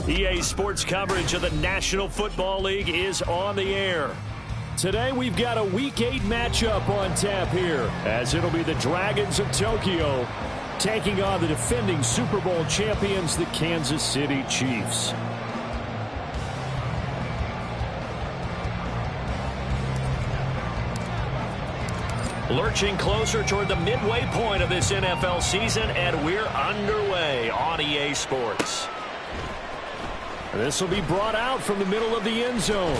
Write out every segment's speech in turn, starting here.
EA Sports coverage of the National Football League is on the air. Today we've got a Week 8 matchup on tap here, as it'll be the Dragons of Tokyo taking on the defending Super Bowl champions, the Kansas City Chiefs. Lurching closer toward the midway point of this NFL season, and we're underway on EA Sports. This will be brought out from the middle of the end zone.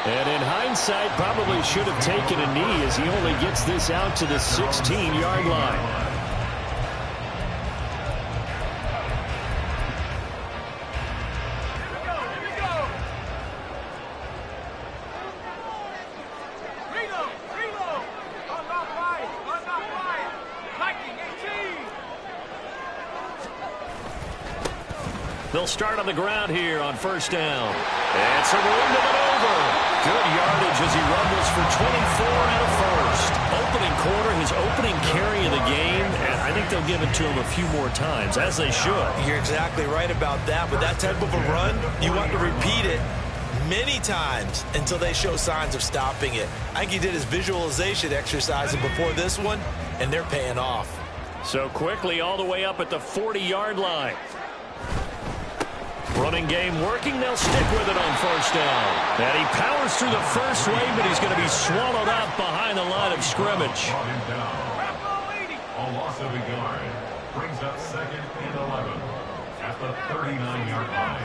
And in hindsight, probably should have taken a knee as he only gets this out to the 16-yard line. They'll start on the ground here on first down. And some room to maneuver. Good yardage as he rumbles for 24 and a first. Opening quarter, his opening carry of the game, and I think they'll give it to him a few more times, as they should. You're exactly right about that. With that type of a run, you want to repeat it many times until they show signs of stopping it. I think he did his visualization exercise before this one, and they're paying off. So quickly all the way up at the 40-yard line. Running game working. They'll stick with it on first down. And he powers through the first wave, but he's going to be swallowed up behind the line of scrimmage. A loss of a yard brings up 2nd and 11 at the 39-yard line.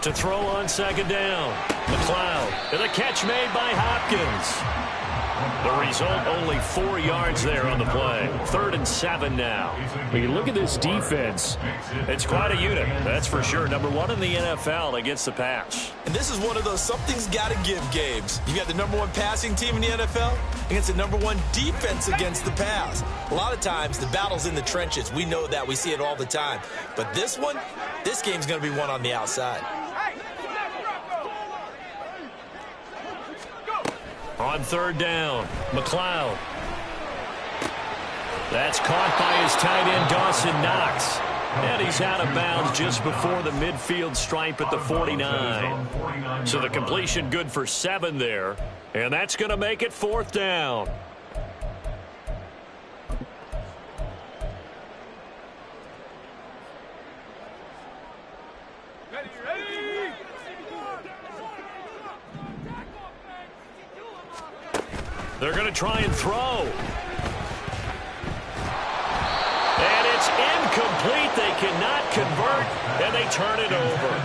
To throw on second down. McLeod. And the catch made by Hopkins. The result, only 4 yards there on the play. 3rd and 7 now. When you look at this defense, it's quite a unit, that's for sure. Number 1 in the NFL against the pass. And this is one of those something's got to give games. You got the number 1 passing team in the NFL against the number 1 defense against the pass. A lot of times, the battle's in the trenches. We know that. We see it all the time. But this one, this game's going to be won on the outside. On third down, McLeod. That's caught by his tight end, Dawson Knox. And he's out of bounds just before the midfield stripe at the 49. So the completion good for 7 there. And that's going to make it 4th down. They're going to try and throw. And it's incomplete. They cannot convert, and they turn it over.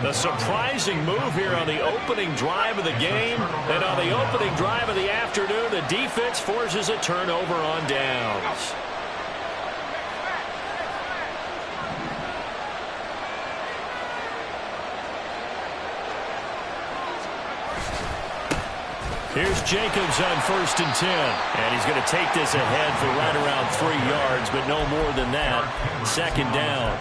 A surprising move here on the opening drive of the game. And on the opening drive of the afternoon, the defense forces a turnover on downs. Here's Jacobs on 1st and 10. And he's going to take this ahead for right around 3 yards, but no more than that. 2nd down.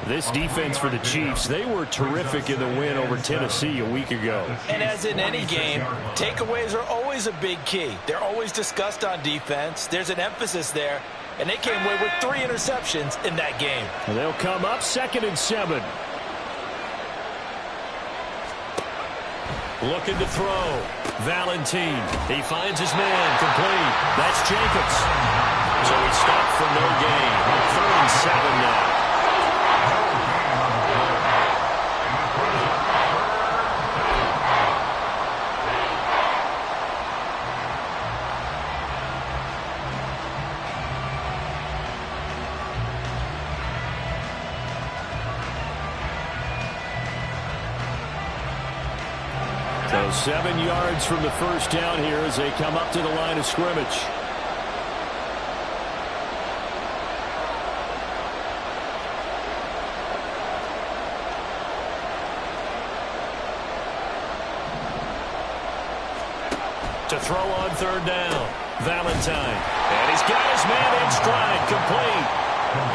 This defense for the Chiefs, they were terrific in the win over Tennessee a week ago. And as in any game, takeaways are always a big key. They're always discussed on defense. There's an emphasis there. And they came away with 3 interceptions in that game. And they'll come up 2nd and 7. Looking to throw. Valentine. He finds his man. Complete. That's Jacobs. So he stopped for no gain. 3rd and 7 now. So 7 yards from the first down here as they come up to the line of scrimmage. To throw on 3rd down, Valentine. And he's got his man in stride, complete.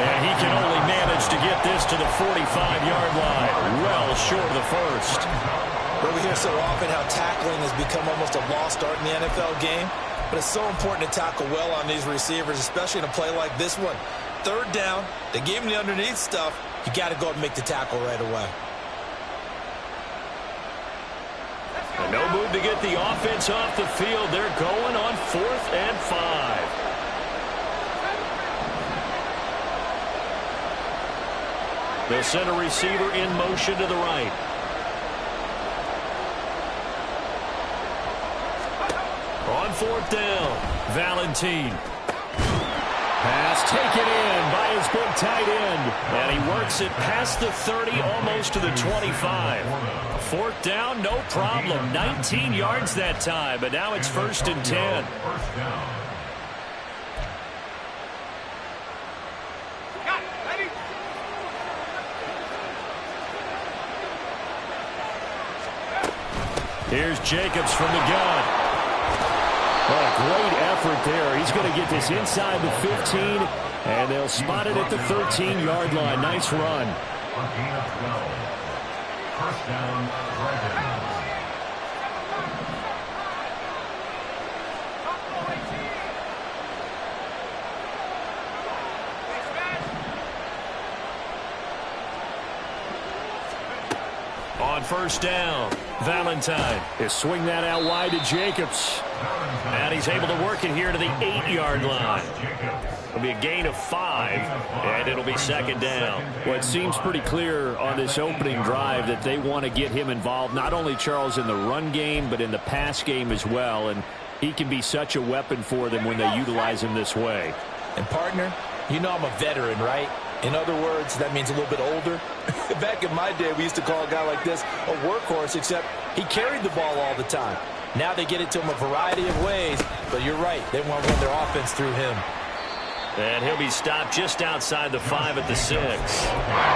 And he can only manage to get this to the 45-yard line. Well short of the first. But we hear so often how tackling has become almost a lost art in the NFL game. But it's so important to tackle well on these receivers, especially in a play like this one. 3rd down, they gave him the underneath stuff, You got to go and make the tackle right away. And no move to get the offense off the field. They're going on 4th and 5. They'll send a receiver in motion to the right. On 4th down, Valentine. Pass taken in by his big tight end. And he works it past the 30, almost to the 25. 4th down, no problem. 19 yards that time, but now it's 1st and 10. Here's Jacobs from the gun. What a great effort there. He's going to get this inside the 15, and they'll spot it at the 13-yard line. Nice run. First down, Dragons. On 1st down, Valentine. He'll swing that out wide to Jacobs. And he's able to work it here to the 8-yard line. It'll be a gain of 5, and it'll be 2nd down. Well, it seems pretty clear on this opening drive that they want to get him involved, not only, Charles, in the run game, but in the pass game as well. And he can be such a weapon for them when they utilize him this way. And, partner, you know I'm a veteran, right? In other words, that means a little bit older. Back in my day, we used to call a guy like this a workhorse, except he carried the ball all the time. Now they get it to him a variety of ways, but you're right. They want to run their offense through him. And he'll be stopped just outside the 5 at the 6.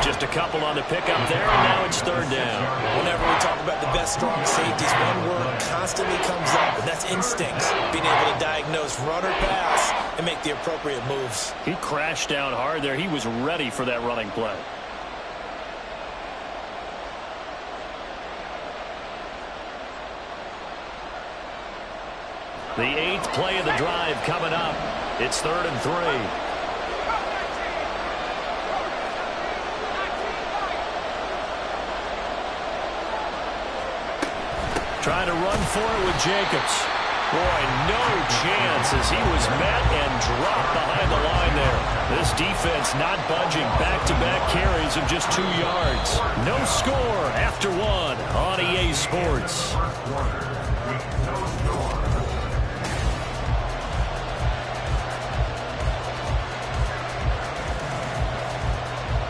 Just a couple on the pickup there, and now it's 3rd down. Whenever we talk about the best strong safeties, one word constantly comes up, and that's instincts. Being able to diagnose run or pass and make the appropriate moves. He crashed down hard there. He was ready for that running play. The 8th play of the drive coming up. It's 3rd and 3. Trying to run for it with Jacobs. Boy, no chance as he was met and dropped behind the line there. This defense not budging. Back-to-back carries of just 2 yards. No score after 1 on EA Sports.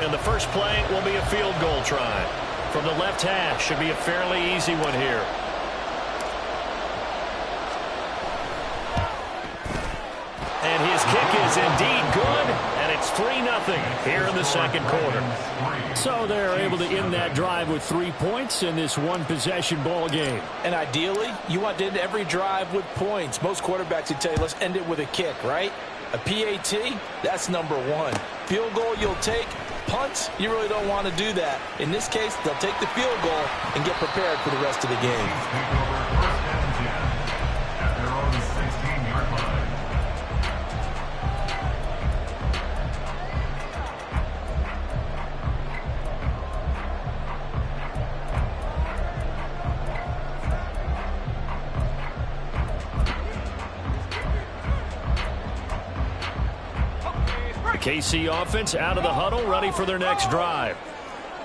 And the first play will be a field goal try. From the left hash, should be a fairly easy one here. And his kick is indeed good, and it's 3-0 here in the 2nd quarter. So they're able to end that drive with 3 points in this one-possession ball game. And ideally, you want to end every drive with points. Most quarterbacks would tell you, let's end it with a kick, right? A PAT, that's number 1. Field goal you'll take. Punts, you really don't want to do that. In this case, they'll take the field goal and get prepared for the rest of the game. At their own 16-yard line. KC offense out of the huddle, ready for their next drive.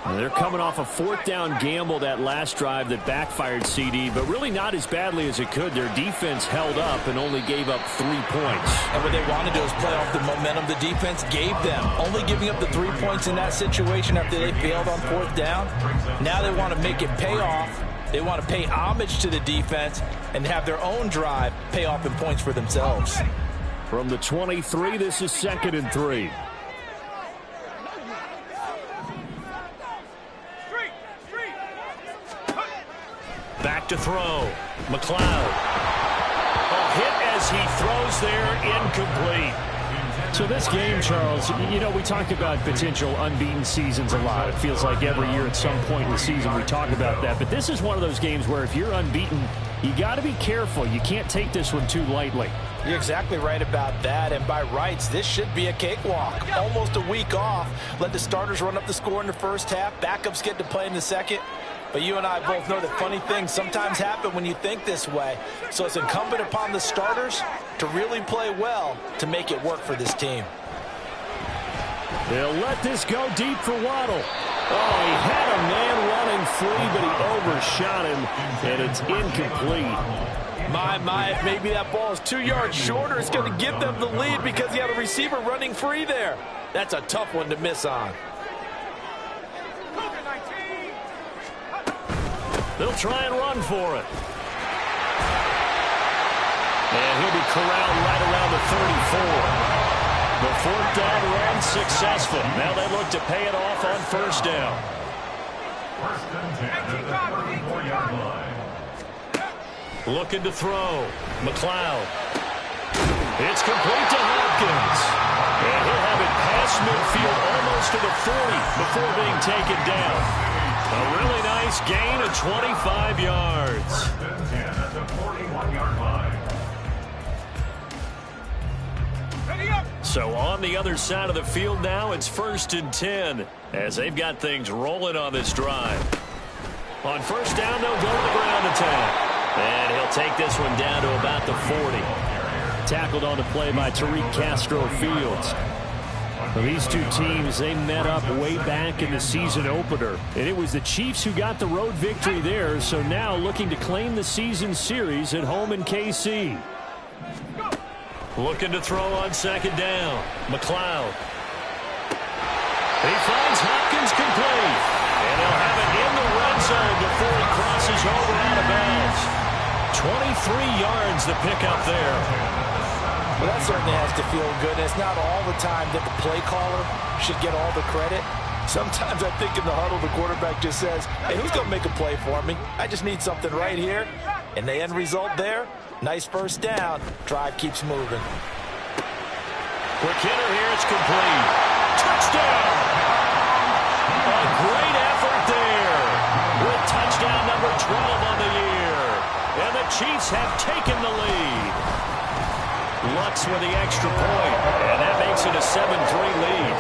And they're coming off a 4th down gamble that last drive that backfired, CD, but really not as badly as it could. Their defense held up and only gave up 3 points. And what they want to do is play off the momentum the defense gave them. Only giving up the 3 points in that situation after they failed on 4th down. Now they want to make it pay off. They want to pay homage to the defense and have their own drive pay off in points for themselves. From the 23, this is 2nd and 3. Back to throw. McLeod. A hit as he throws there, incomplete. So this game, Charles, you know, we talk about potential unbeaten seasons a lot. It feels like every year at some point in the season we talk about that. But this is one of those games where if you're unbeaten, you got to be careful. You can't take this one too lightly. You're exactly right about that, and by rights, this should be a cakewalk. Almost a week off. Let the starters run up the score in the first half. Backups get to play in the second. But you and I both know that funny things sometimes happen when you think this way. So it's incumbent upon the starters to really play well to make it work for this team. They'll let this go deep for Waddle. Oh, he had a man running free, but he overshot him, and it's incomplete. My, if maybe that ball is 2 yards shorter, it's going to give them the lead because you have a receiver running free there. That's a tough one to miss on. They'll try and run for it. And he'll be corralled right around the 34. The fourth down run successful. Now they look to pay it off on first down. First and 10 at the 34-yard line. Looking to throw. McLeod. It's complete to Hopkins. And he'll have it past midfield almost to the 40 before being taken down. A really nice gain of 25 yards. First and 10 at the 41-yard line. So on the other side of the field now, it's first and 10 as they've got things rolling on this drive. On first down, they'll go to the ground attack. And he'll take this one down to about the 40. Tackled on the play by Tariq Castro-Fields. Well, these two teams, they met up way back in the season opener. And it was the Chiefs who got the road victory there, so now looking to claim the season series at home in KC. Looking to throw on second down. McLeod. He finds Hopkins complete. And he'll have it in the red zone before he crosses over out of bounds. 23 yards to pick up there. Well, that certainly has to feel good. And it's not all the time that the play caller should get all the credit. Sometimes I think in the huddle, the quarterback just says, hey, who's going to make a play for me? I just need something right here. And the end result there, nice first down. Drive keeps moving. Quick hitter here, it's complete. Touchdown! A great effort there with touchdown number 12 on the year. And the Chiefs have taken the lead. Lutz with the extra point, and that makes it a 7-3 lead.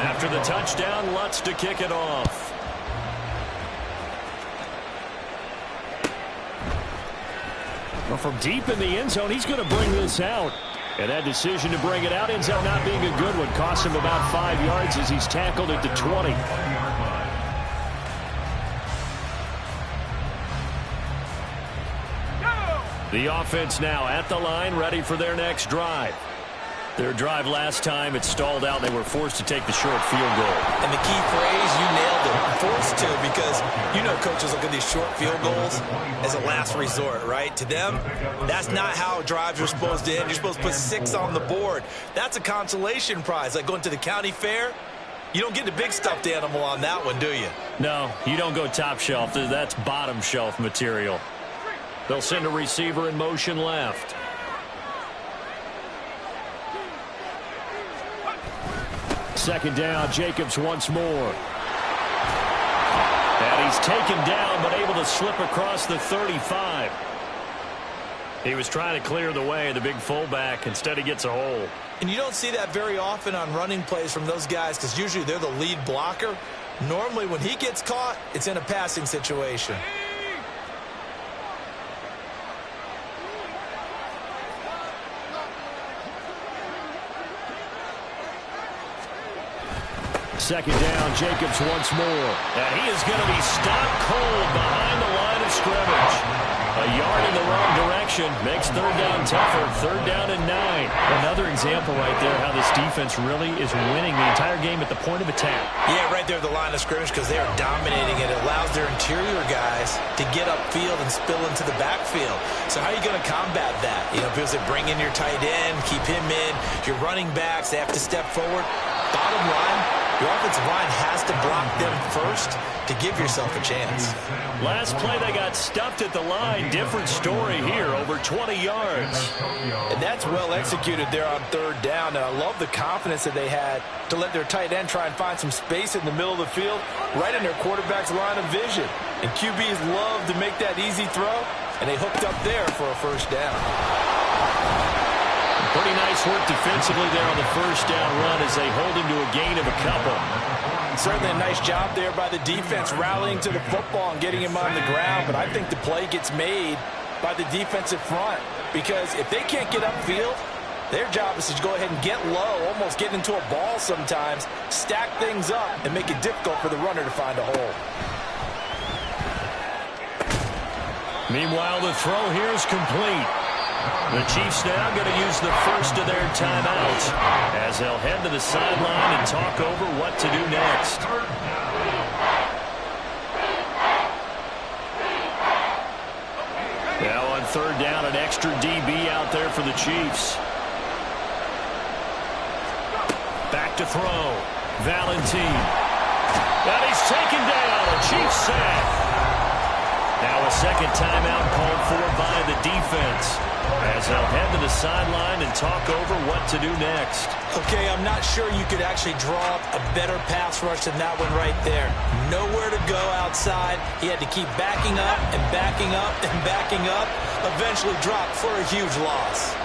After the touchdown, Lutz to kick it off. Well, from deep in the end zone, he's going to bring this out. And that decision to bring it out ends up not being a good one. Costs him about 5 yards as he's tackled at the 20. The offense now at the line, ready for their next drive. Their drive last time, it stalled out. They were forced to take the short field goal. And the key phrase, you nailed it, forced to, because you know coaches look at these short field goals as a last resort, right? To them, that's not how drives are supposed to end. You're supposed to put 6 on the board. That's a consolation prize, like going to the county fair. You don't get the big stuffed animal on that one, do you? No, you don't go top shelf. That's bottom shelf material. They'll send a receiver in motion left. Second down, Jacobs once more. And he's taken down, but able to slip across the 35. He was trying to clear the way, the big fullback. Instead, he gets a hole. And you don't see that very often on running plays from those guys because usually they're the lead blocker. Normally, when he gets caught, it's in a passing situation. Second down, Jacobs once more. And he is going to be stopped cold behind the line of scrimmage. A yard in the wrong direction makes third down tougher. Third down and 9. Another example right there how this defense really is winning the entire game at the point of attack. Yeah, right there at the line of scrimmage because they are dominating it. It allows their interior guys to get upfield and spill into the backfield. So how are you going to combat that? You know, because they bring in your tight end, keep him in. Your running backs, they have to step forward. Bottom line, the offensive line has to block them first to give yourself a chance. Last play, they got stuffed at the line. Different story here, over 20 yards. And that's well executed there on third down. And I love the confidence that they had to let their tight end try and find some space in the middle of the field, right in their quarterback's line of vision. And QBs love to make that easy throw, and they hooked up there for a first down. Pretty nice work defensively there on the first down run as they hold him to a gain of a couple. Certainly a nice job there by the defense rallying to the football and getting him on the ground, but I think the play gets made by the defensive front because if they can't get upfield, their job is to go ahead and get low, almost get into a ball sometimes, stack things up, and make it difficult for the runner to find a hole. Meanwhile, the throw here is complete. The Chiefs now going to use the first of their timeouts as they'll head to the sideline and talk over what to do next. Now on third down, an extra DB out there for the Chiefs. Back to throw. Valentine. And he's taken down. A Chiefs sack. Now a second timeout called for by the defense as they'll head to the sideline and talk over what to do next. Okay, I'm not sure you could actually draw up a better pass rush than that one right there. Nowhere to go outside. He had to keep backing up and backing up and backing up. Eventually dropped for a huge loss.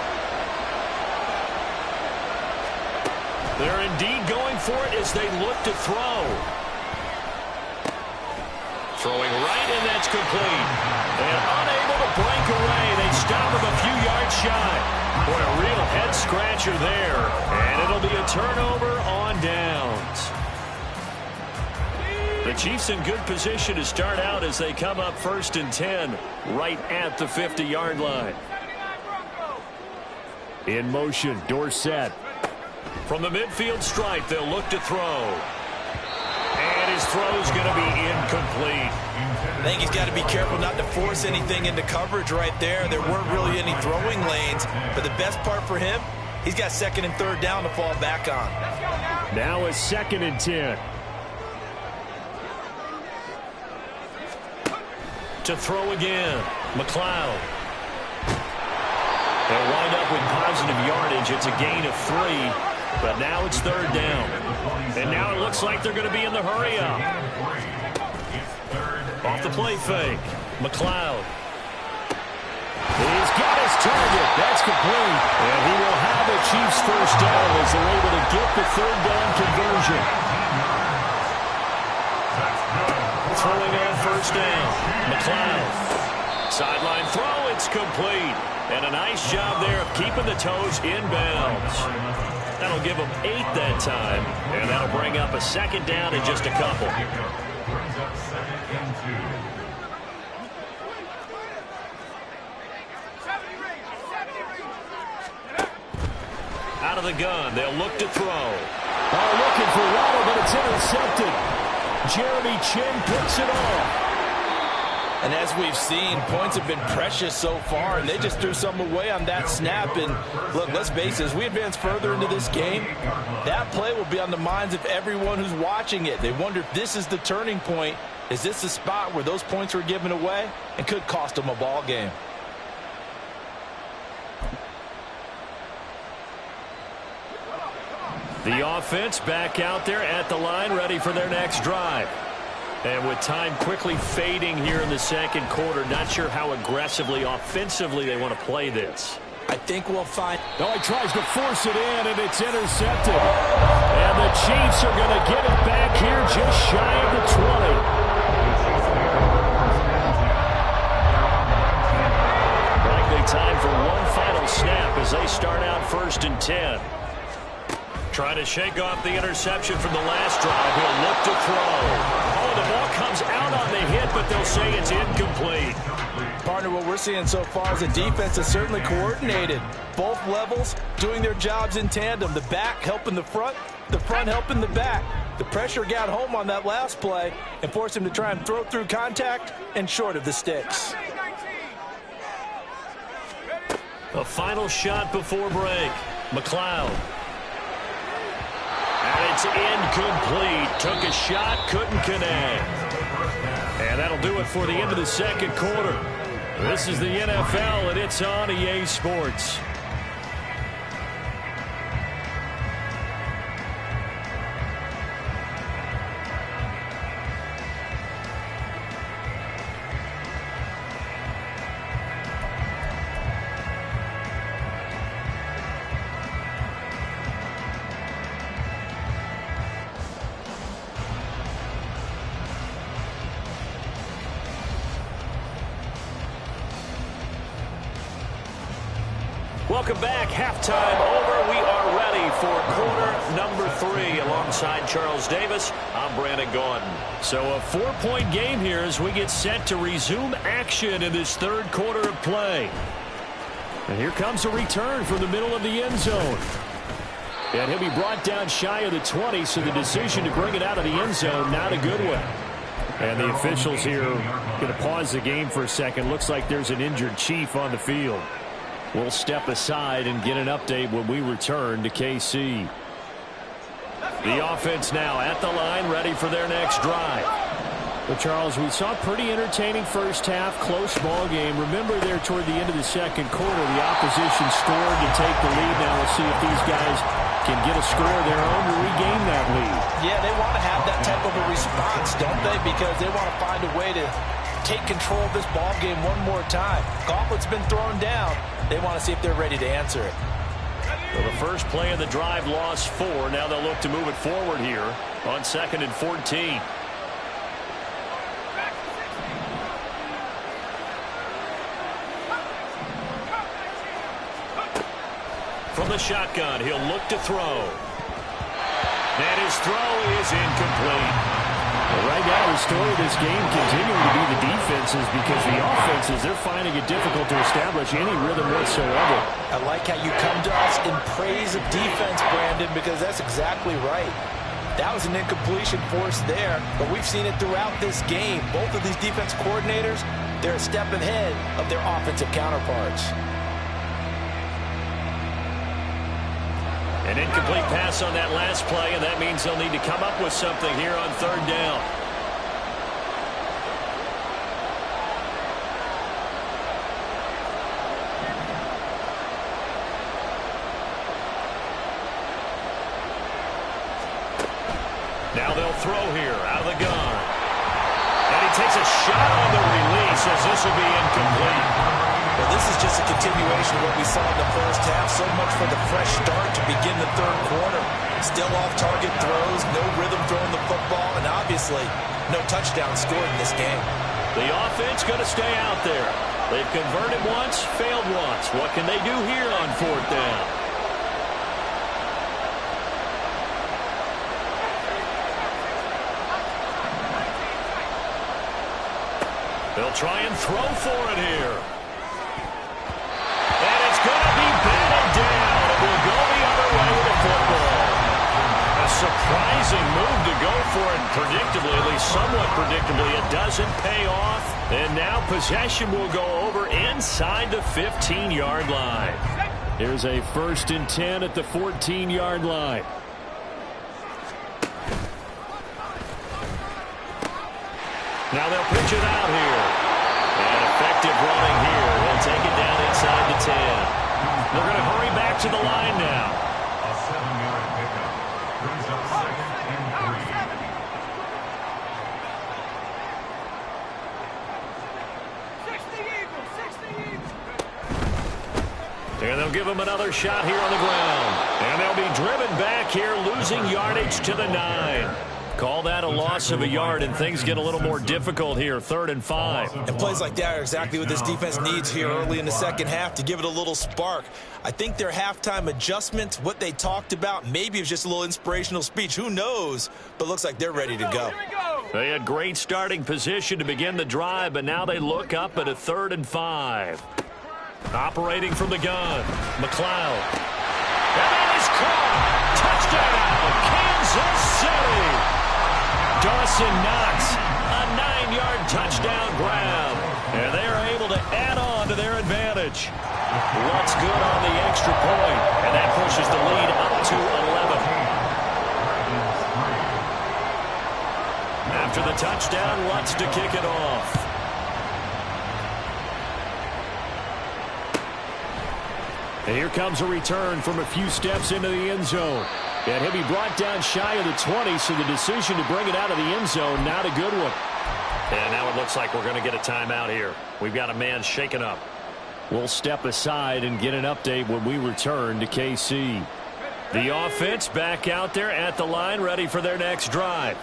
They're indeed going for it as they look to throw. Throwing right, and that's complete. And unable to break away. They stop him a few yards shy. Boy, a real head-scratcher there. And it'll be a turnover on downs. The Chiefs in good position to start out as they come up 1st and 10 right at the 50-yard line. In motion, Dorsett. From the midfield stripe, they'll look to throw. And his throw's going to be incomplete. I think he's got to be careful not to force anything into coverage right there. There weren't really any throwing lanes. But the best part for him, he's got 2nd and 3rd down to fall back on. Now a 2nd and 10. To throw again. McLeod. They'll wind up with positive yardage. It's a gain of 3. But now it's 3rd down. And now it looks like they're going to be in the hurry-up. Off the play fake. McLeod. He's got his target. That's complete. And he will have the Chiefs' first down as they're able to get the 3rd down conversion. Throwing on 1st down. McLeod. Sideline throw. It's complete. And a nice job there of keeping the toes in bounds. That'll give them 8 that time, and that'll bring up a 2nd down in just a couple. Out of the gun, they'll look to throw. Looking for Waddle, but it's intercepted. Jeremy Chinn picks it off. And as we've seen, points have been precious so far, and they just threw some away on that snap. And look, let's face it, as we advance further into this game, that play will be on the minds of everyone who's watching it. They wonder if this is the turning point. Is this the spot where those points were given away and could cost them a ball game? The offense back out there at the line, ready for their next drive. And with time quickly fading here in the 2nd quarter, not sure how aggressively, offensively they want to play this. I think we'll find... No, he tries to force it in, and it's intercepted. And the Chiefs are going to get it back here just shy of the 20. Likely time for one final snap as they start out 1st and 10. Trying to shake off the interception from the last drive. He'll look to throw. Oh, the ball comes out on the hit, but they'll say it's incomplete. Partner, what we're seeing so far is the defense is certainly coordinated. Both levels doing their jobs in tandem. The back helping the front helping the back. The pressure got home on that last play and forced him to try and throw through contact and short of the sticks. A final shot before break. McLeod. And It's incomplete. Took a shot, couldn't connect. And that'll do it for the end of the second quarter. This is the NFL, and it's on EA Sports. Welcome back. Halftime over. We are ready for quarter number 3. Alongside Charles Davis, I'm Brandon Gaudin. So a 4-point game here as we get set to resume action in this third quarter of play. And here comes a return from the middle of the end zone. And he'll be brought down shy of the 20, so the decision to bring it out of the end zone, not a good one. And the officials here going to pause the game for a second. Looks like there's an injured Chief on the field. We'll step aside and get an update when we return to KC. The offense now at the line, ready for their next drive. But Charles, we saw a pretty entertaining first half, close ball game. Remember there toward the end of the second quarter, the opposition scored to take the lead. Now we'll see if these guys can get a score of their own to regain that lead. Yeah, they want to have that type of a response, don't they? Because they want to find a way to take control of this ball game one more time. Gauntlet's been thrown down. They want to see if they're ready to answer it. Well, the first play of the drive lost 4. Now they'll look to move it forward here on 2nd and 14. From the shotgun, he'll look to throw. And his throw is incomplete. Well, right now, the story of this game continuing to be the defenses, because the offenses, they're finding it difficult to establish any rhythm whatsoever. I like how you come to us in praise of defense, Brandon, because that's exactly right. That was an incompletion forced there, but we've seen it throughout this game. Both of these defense coordinators, they're a step ahead of their offensive counterparts. An incomplete pass on that last play, and that means they'll need to come up with something here on 3rd down. Now they'll throw here out of the gun. And he takes a shot on the release as this will be incomplete. Well, this is just a continuation of what we saw in the first half. So much for the fresh start to begin the third quarter. Still off-target throws, no rhythm throwing the football, and obviously no touchdown scored in this game. The offense going to stay out there. They've converted once, failed once. What can they do here on 4th down? They'll try and throw for it here. And it's going to be batted down. It will go the other way with the football. A surprising move to go for it. Predictably, at least somewhat predictably, it doesn't pay off. And now possession will go over inside the 15-yard line. Here's a 1st and 10 at the 14-yard line. Now they'll pitch it out here. And effective running here. They'll take it down inside the 10. They're going to hurry back to the line now. A 7-yard pickup brings up 2nd and 3. And they'll give him another shot here on the ground. And they'll be driven back here, losing yardage to the 9. Call that a loss of a yard, and things get a little more difficult here, 3rd and 5. And plays like that are exactly what this defense needs here early in the second half to give it a little spark. I think their halftime adjustment, what they talked about, maybe it was just a little inspirational speech. Who knows? But looks like they're ready to go. They had great starting position to begin the drive, but now they look up at a 3rd and 5. Operating from the gun, McLeod. And that is caught. Touchdown, Kansas City. Dawson Knox, a 9-yard touchdown grab. And they are able to add on to their advantage. What's good on the extra point? And that pushes the lead up to 11. touchdown, Lutz to kick it off. And here comes a return from a few steps into the end zone. And he'll be brought down shy of the 20, so the decision to bring it out of the end zone, not a good one. And now it looks like we're going to get a timeout here. We've got a man shaken up. We'll step aside and get an update when we return to KC. The offense back out there at the line, ready for their next drive.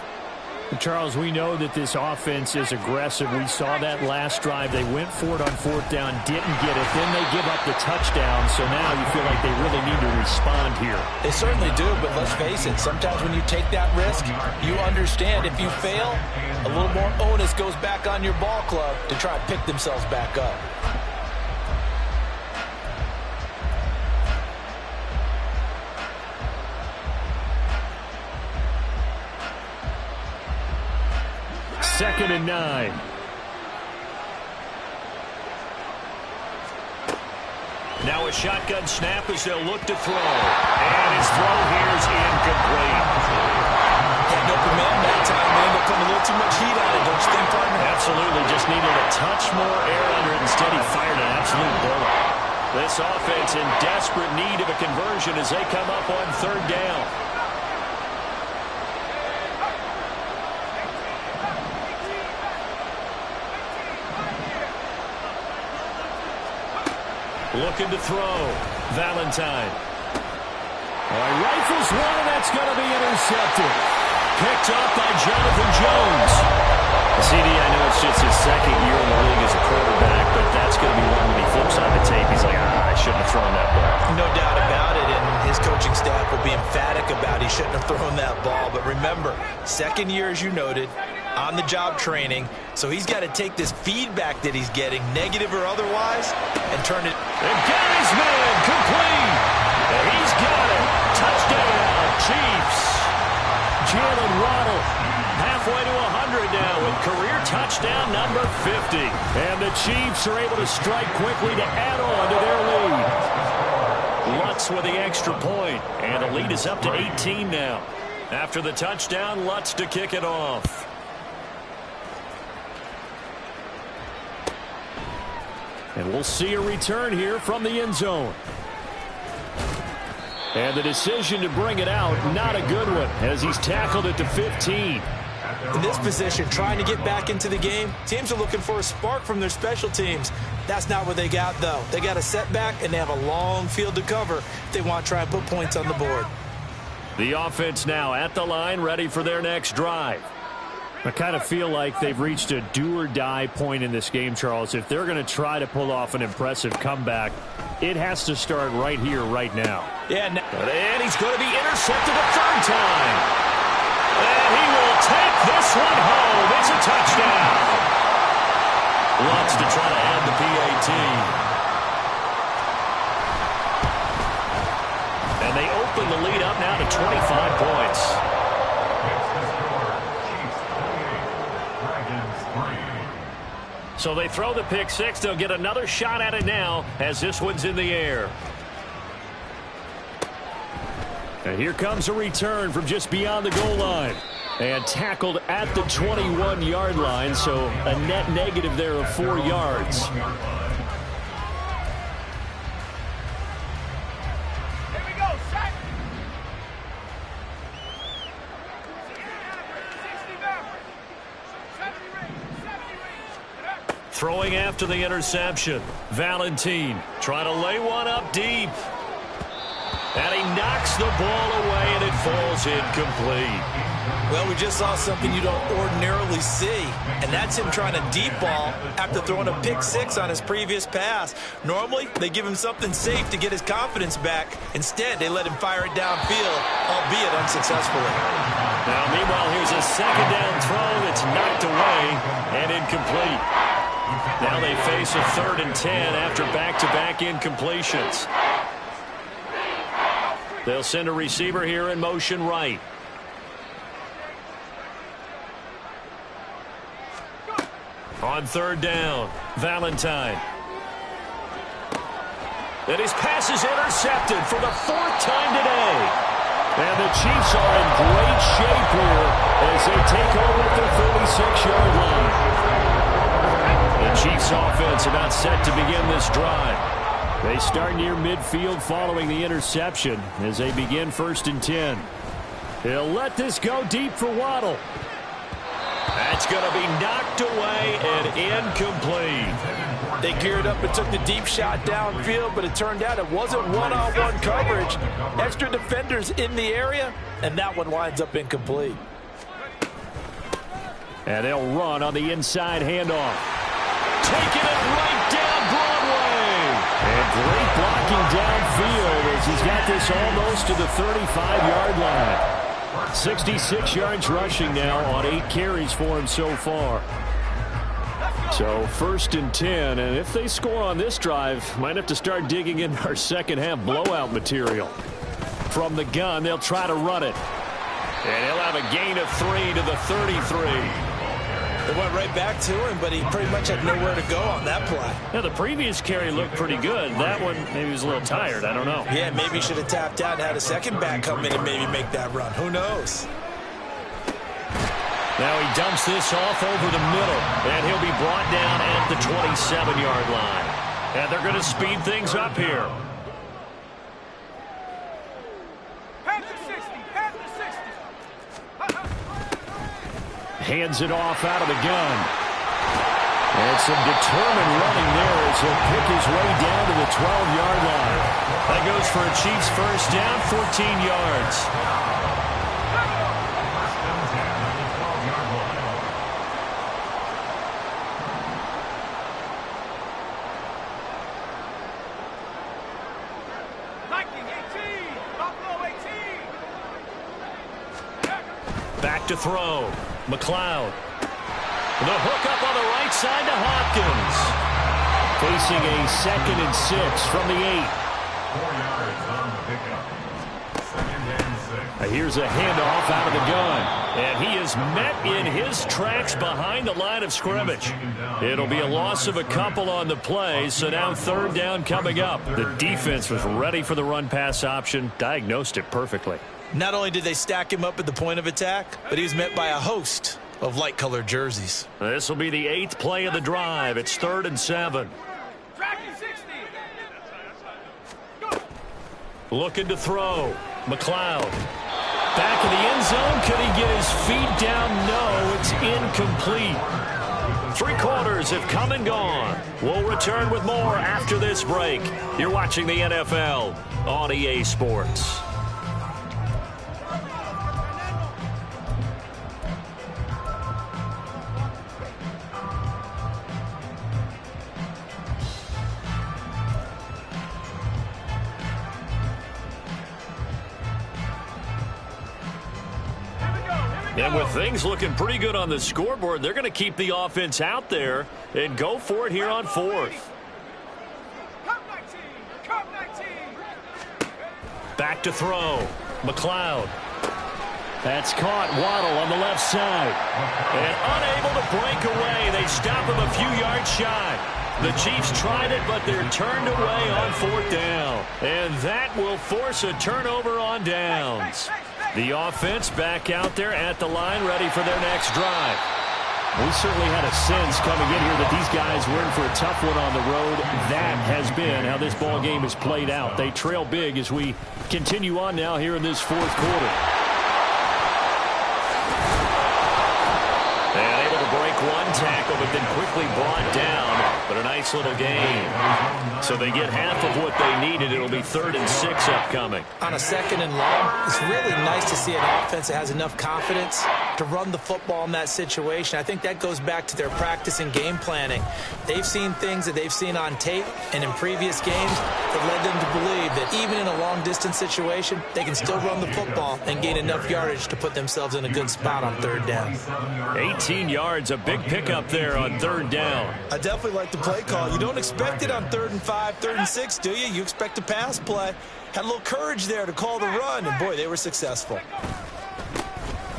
Charles, we know that this offense is aggressive. We saw that last drive. They went for it on fourth down, didn't get it. Then they give up the touchdown, so now you feel like they really need to respond here. They certainly do, but let's face it, sometimes when you take that risk, you understand if you fail, a little more onus goes back on your ball club to try and pick themselves back up. Second and 9. Now a shotgun snap as they'll look to throw. And his throw here is incomplete. Had no command that time, man. They'll put a little too much heat on it, don't you think, partner? Absolutely. Just needed a touch more air under it. Instead, he fired an absolute bullet. This offense in desperate need of a conversion as they come up on third down. Looking to throw. Valentine. Rifles one, and that's going to be intercepted. Picked up by Jonathan Jones. CD, I know it's just his second year in the league as a quarterback, but that's going to be one when he flips on the tape. He's like, I shouldn't have thrown that ball. No doubt about it, and his coaching staff will be emphatic about he shouldn't have thrown that ball. But remember, second year, as you noted, on-the-job training, so he's got to take this feedback that he's getting, negative or otherwise, and turn it. And got his man complete. And he's got it. Touchdown, Chiefs. Jalen Waddle halfway to 100 now with career touchdown number 50. And the Chiefs are able to strike quickly to add on to their lead. Lutz with the extra point, and the lead is up to 18 now. After the touchdown, Lutz to kick it off. And we'll see a return here from the end zone. And the decision to bring it out, not a good one, as he's tackled at the 15. In this position, trying to get back into the game, teams are looking for a spark from their special teams. That's not what they got, though. They got a setback, and they have a long field to cover if they want to try and put points on the board. The offense now at the line, ready for their next drive. I kind of feel like they've reached a do-or-die point in this game, Charles. If they're going to try to pull off an impressive comeback, it has to start right here, right now. Yeah, and he's going to be intercepted a third time. And he will take this one home. It's a touchdown. Lutz to try to add the PAT. And they open the lead up now to 25 points. So they throw the pick six. They'll get another shot at it now as this one's in the air. And here comes a return from just beyond the goal line. And tackled at the 21-yard line, so a net negative there of 4 yards. Throwing after the interception. Valentine trying to lay one up deep. And he knocks the ball away, and it falls incomplete. Well, we just saw something you don't ordinarily see, and that's him trying to deep ball after throwing a pick six on his previous pass. Normally, they give him something safe to get his confidence back. Instead, they let him fire it downfield, albeit unsuccessfully. Now, meanwhile, here's a second down throw that's knocked away and incomplete. Now they face a 3rd and 10 after back-to-back incompletions. They'll send a receiver here in motion right. On 3rd down, Valentine. And his pass is intercepted for the 4th time today. And the Chiefs are in great shape here as they take over at the 36-yard line. The Chiefs offense about set to begin this drive. They start near midfield following the interception as they begin 1st and 10. He'll let this go deep for Waddle. That's going to be knocked away and incomplete. They geared up and took the deep shot downfield, but it turned out it wasn't one-on-one coverage. Extra defenders in the area, and that one winds up incomplete. And they'll run on the inside handoff. Taking it right down Broadway. And great blocking downfield as he's got this almost to the 35-yard line. 66 yards rushing now on 8 carries for him so far. So 1st and 10, and if they score on this drive, might have to start digging in our second half blowout material. From the gun, they'll try to run it. And he'll have a gain of 3 to the 33. They went right back to him, but he pretty much had nowhere to go on that play. Now, the previous carry looked pretty good. That one, maybe he was a little tired. I don't know. Yeah, maybe he should have tapped out and had a second back come in and maybe make that run. Who knows? Now he dumps this off over the middle, and he'll be brought down at the 27-yard line. And they're going to speed things up here. Hands it off out of the gun. And some determined running there as he'll pick his way down to the 12-yard line. That goes for a Chiefs first down, 14 yards. Back to throw. McLeod. The hook up on the right side to Hopkins. Facing a 2nd and 6 from the 8. 4 yards on the pickup. 2nd and 6. Here's a handoff out of the gun. And he is met in his tracks behind the line of scrimmage. It'll be a loss of a couple on the play, so now 3rd down coming up. The defense was ready for the run-pass option, diagnosed it perfectly. Not only did they stack him up at the point of attack, but he was met by a host of light-colored jerseys. This will be the 8th play of the drive. It's 3rd and 7. Looking to throw. McLeod. Back in the end zone. Could he get his feet down? No, it's incomplete. 3 quarters have come and gone. We'll return with more after this break. You're watching the NFL on EA Sports. And with things looking pretty good on the scoreboard, they're going to keep the offense out there and go for it here on 4th. Back to throw. McLeod. That's caught. Waddle on the left side. And unable to break away. They stop him a few yards shy. The Chiefs tried it, but they're turned away on 4th down. And that will force a turnover on downs. The offense back out there at the line, ready for their next drive. We certainly had a sense coming in here that these guys were in for a tough one on the road. That has been how this ball game has played out. They trail big as we continue on now here in this 4th quarter. And able to break one tackle, but then quickly brought down. But a nice little game. So they get half of what they needed. It'll be 3rd and 6 upcoming. On a 2nd and long, it's really nice to see an offense that has enough confidence to run the football in that situation. I think that goes back to their practice and game planning. They've seen things that they've seen on tape and in previous games that led them to believe that even in a long-distance situation, they can still run the football and gain enough yardage to put themselves in a good spot on 3rd down. 18 yards, a big pickup there on 3rd down. I definitely like the play call. You don't expect it on 3rd and 5, 3rd and 6, do you? You expect a pass play. Had a little courage there to call the run, and boy, they were successful.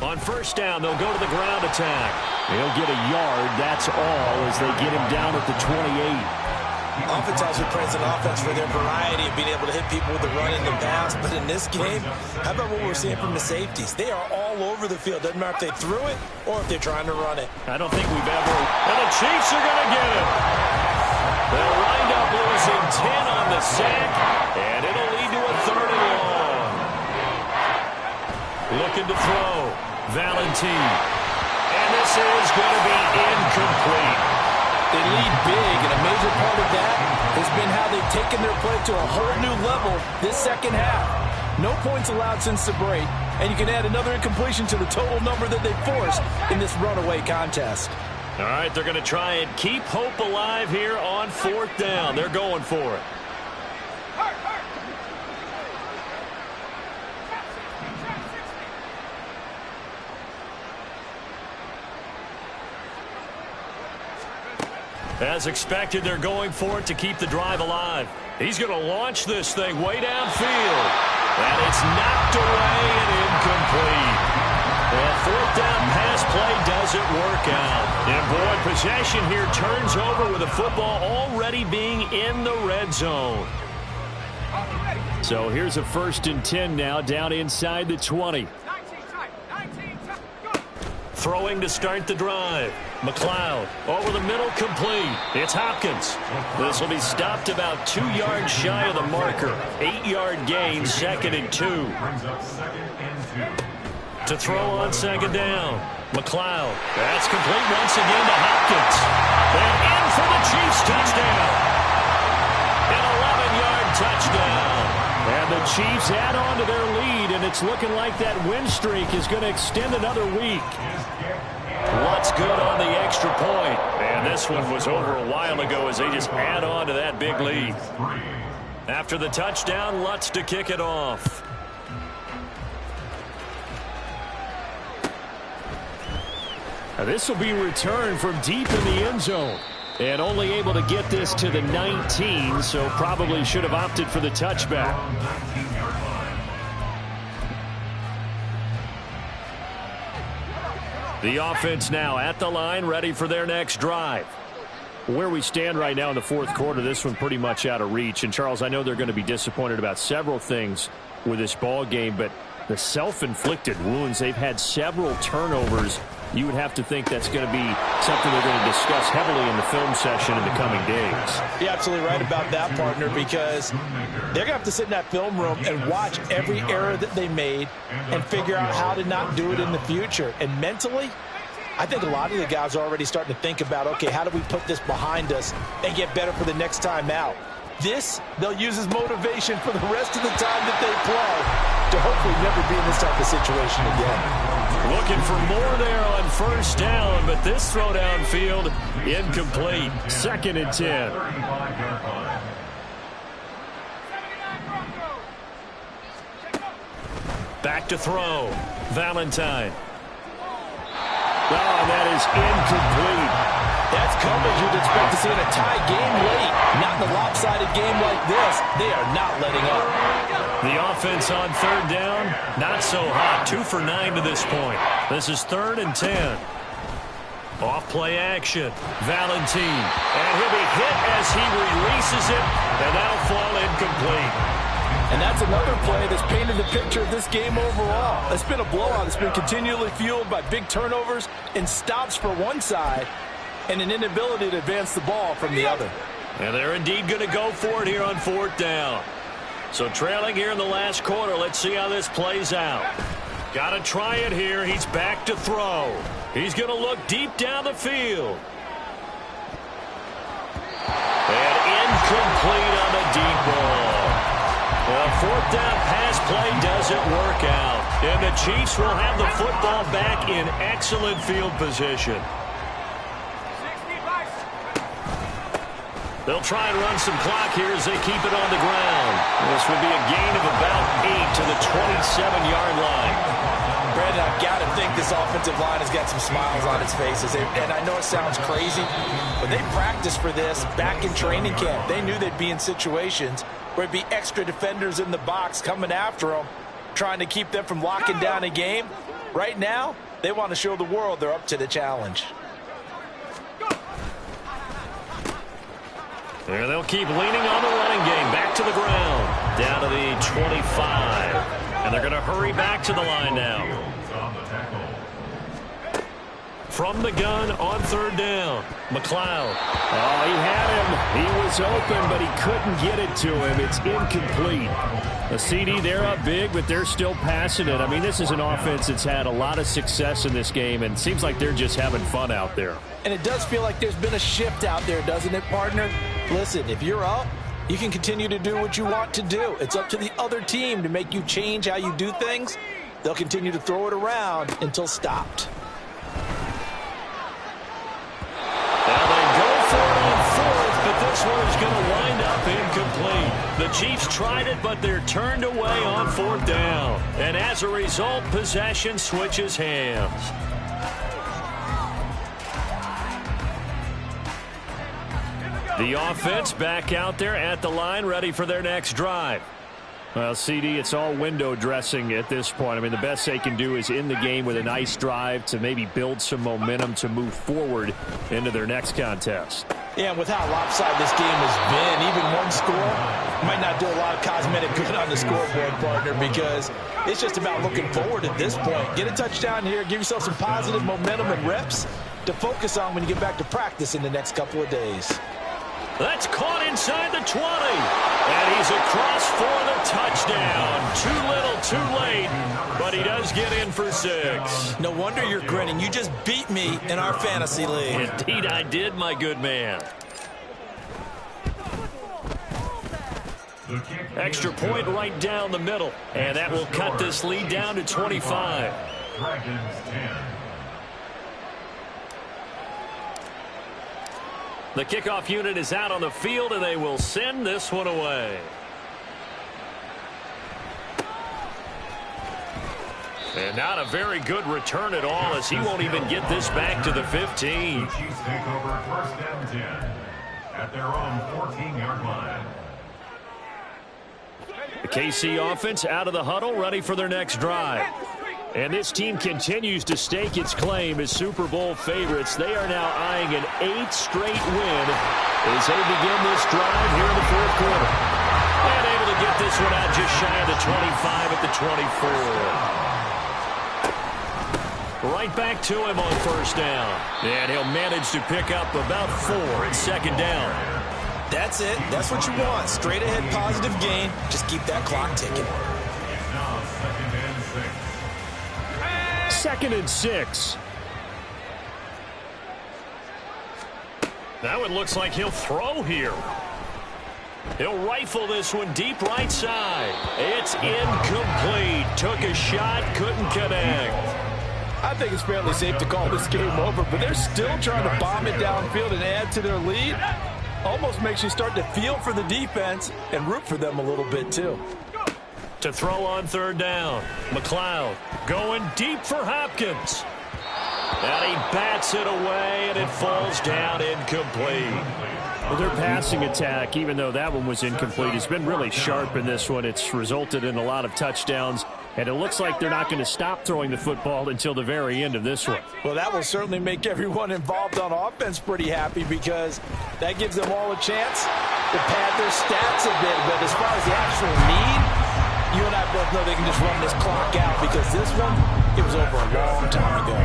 On 1st down, they'll go to the ground attack. They'll get a yard, that's all, as they get him down at the 28. Oftentimes we praise an offense for their variety of being able to hit people with the run and the pass, but in this game, how about what we're seeing from the safeties? They are all over the field. Doesn't matter if they threw it or if they're trying to run it. I don't think we've ever... And the Chiefs are going to get him. They'll wind up losing 10 on the sack, and it'll lead to a 3rd and long. Looking to throw. Valentine. And this is going to be incomplete. They lead big, and a major part of that has been how they've taken their play to a whole new level this second half. No points allowed since the break, and you can add another incompletion to the total number that they forced in this runaway contest. All right, they're going to try and keep hope alive here on 4th down. They're going for it. As expected, they're going for it to keep the drive alive. He's going to launch this thing way downfield. And it's knocked away and incomplete. And 4th down pass play doesn't work out. And boy, possession here turns over with the football already being in the red zone. So here's a 1st and 10 now, down inside the 20. Throwing to start the drive. McLeod over the middle, complete. It's Hopkins. This will be stopped about 2 yards shy of the marker. 8-yard gain, 2nd and 2. To throw on 2nd down. McLeod. That's complete once again to Hopkins. And in for the Chiefs touchdown. An 11-yard touchdown. And the Chiefs add on to their lead, and it's looking like that win streak is going to extend another week. Lutz good on the extra point. And this one was over a while ago as they just add on to that big lead. After the touchdown, Lutz to kick it off. Now this will be returned from deep in the end zone. And only able to get this to the 19, so probably should have opted for the touchback. The offense now at the line, ready for their next drive. Where we stand right now in the 4th quarter, this one pretty much out of reach. And, Charles, I know they're going to be disappointed about several things with this ball game, but the self-inflicted wounds, they've had several turnovers. You would have to think that's going to be something they're going to discuss heavily in the film session in the coming days. You're absolutely right about that, partner, because they're going to have to sit in that film room and watch every error that they made and figure out how to not do it in the future. And mentally, I think a lot of the guys are already starting to think about, okay, how do we put this behind us and get better for the next time out? This, they'll use as motivation for the rest of the time that they play to hopefully never be in this type of situation again. Looking for more there on 1st down, but this throw downfield incomplete. 2nd and 10. Back to throw. Valentine. Oh, that is incomplete. That's coverage you'd expect to see in a tie game late. Not in a lopsided game like this. They are not letting up. The offense on 3rd down, not so hot. 2 for 9 to this point. This is 3rd and 10. Off play action. Valentine. And he'll be hit as he releases it, and that'll fall incomplete. And that's another play that's painted the picture of this game overall. It's been a blowout. It's been continually fueled by big turnovers and stops for one side and an inability to advance the ball from the other. And they're indeed going to go for it here on 4th down. So trailing here in the last quarter, let's see how this plays out. Got to try it here. He's back to throw. He's going to look deep down the field. And incomplete on the deep ball. Well, 4th down pass play doesn't work out. And the Chiefs will have the football back in excellent field position. They'll try and run some clock here as they keep it on the ground. This would be a gain of about 8 to the 27-yard line. Brandon, I've got to think this offensive line has got some smiles on its faces. And I know it sounds crazy, but they practiced for this back in training camp. They knew they'd be in situations where it'd be extra defenders in the box coming after them, trying to keep them from locking down a game. Right now, they want to show the world they're up to the challenge. And they'll keep leaning on the running game. Back to the ground. Down to the 25. And they're going to hurry back to the line now. From the gun on third down. McLeod. Oh, he had him. He was open, but he couldn't get it to him. It's incomplete. The CD, they're up big, but they're still passing it. I mean, this is an offense that's had a lot of success in this game, and it seems like they're just having fun out there. And it does feel like there's been a shift out there, doesn't it, partner? Listen, if you're up, you can continue to do what you want to do. It's up to the other team to make you change how you do things. They'll continue to throw it around until stopped. Now they go for it on fourth, but this one is going to wind up incomplete. The Chiefs tried it, but they're turned away on fourth down. And as a result, possession switches hands. The offense back out there at the line, ready for their next drive. Well, CD, it's all window dressing at this point. I mean, the best they can do is in the game with a nice drive to maybe build some momentum to move forward into their next contest. Yeah, and with how lopsided this game has been, even one score might not do a lot of cosmetic good on the scoreboard, partner, because it's just about looking forward at this point. Get a touchdown here, give yourself some positive momentum and reps to focus on when you get back to practice in the next couple of days. That's caught inside the 20. And he's across for the touchdown. Too little, too late. But he does get in for 6. No wonder you're grinning. You just beat me in our fantasy league. Indeed I did, my good man. Extra point right down the middle. And that will cut this lead down to 25. Dragons 10. The kickoff unit is out on the field, and they will send this one away. And not a very good return at all, as he won't even get this back to the 15. The Chiefs take over first and 10 at their own 14-yard line. The KC offense out of the huddle, ready for their next drive. And this team continues to stake its claim as Super Bowl favorites. They are now eyeing an 8th straight win as they begin this drive here in the fourth quarter. And able to get this one out just shy of the 25 at the 24. Right back to him on first down. And he'll manage to pick up about 4 at second down. That's it. That's what you want. Straight ahead positive gain. Just keep that clock ticking. It's now 2nd and 6. 2nd and 6. That one looks like he'll throw here. He'll rifle this one deep right side. It's incomplete. Took a shot, couldn't connect. I think it's fairly safe to call this game over, but they're still trying to bomb it downfield and add to their lead. Almost makes you start to feel for the defense and root for them a little bit too. To throw on third down. McLeod going deep for Hopkins. And he bats it away, and it falls down incomplete. Well, their passing attack, even though that one was incomplete, has been really sharp in this one. It's resulted in a lot of touchdowns, and it looks like they're not going to stop throwing the football until the very end of this one. Well, that will certainly make everyone involved on offense pretty happy, because that gives them all a chance to pad their stats a bit. But as far as the actual need, you and I both know they can just run this clock out, because this one, it was over a long time ago.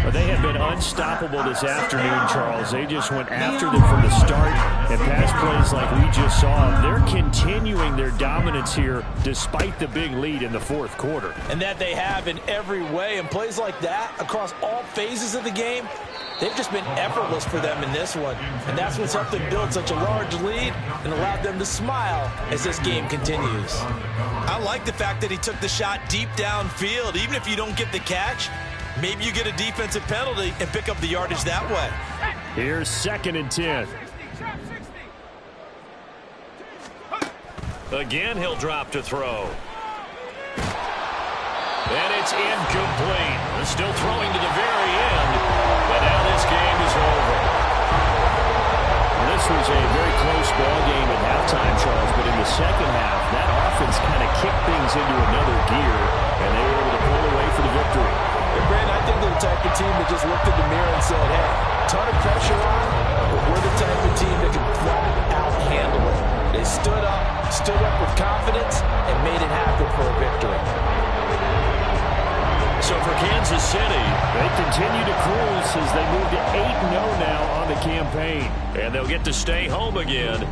But they have been unstoppable this afternoon, Charles. They just went after them from the start, and pass plays like we just saw. They're continuing their dominance here despite the big lead in the fourth quarter. And that they have in every way. And plays like that across all phases of the game, they've just been effortless for them in this one. And that's what's helped them build such a large lead and allowed them to smile as this game continues. I like the fact that he took the shot deep downfield. Even if you don't get the catch, maybe you get a defensive penalty and pick up the yardage that way. Here's 2nd and 10. Again, he'll drop to throw. And it's incomplete. They're still throwing to the very end. But now this game is over. This was a very close ball game at halftime, Charles, but in the second half, that offense kind of kicked things into another gear, and they were able to pull away for the victory. And Brandon, I think they're the type of team that just looked in the mirror and said, hey, ton of pressure on, but we're the type of team that can flat out They stood up with confidence, and made it happen for a victory. So for Kansas City, they continue to cruise as they move to 8-0 now on the campaign. And they'll get to stay home again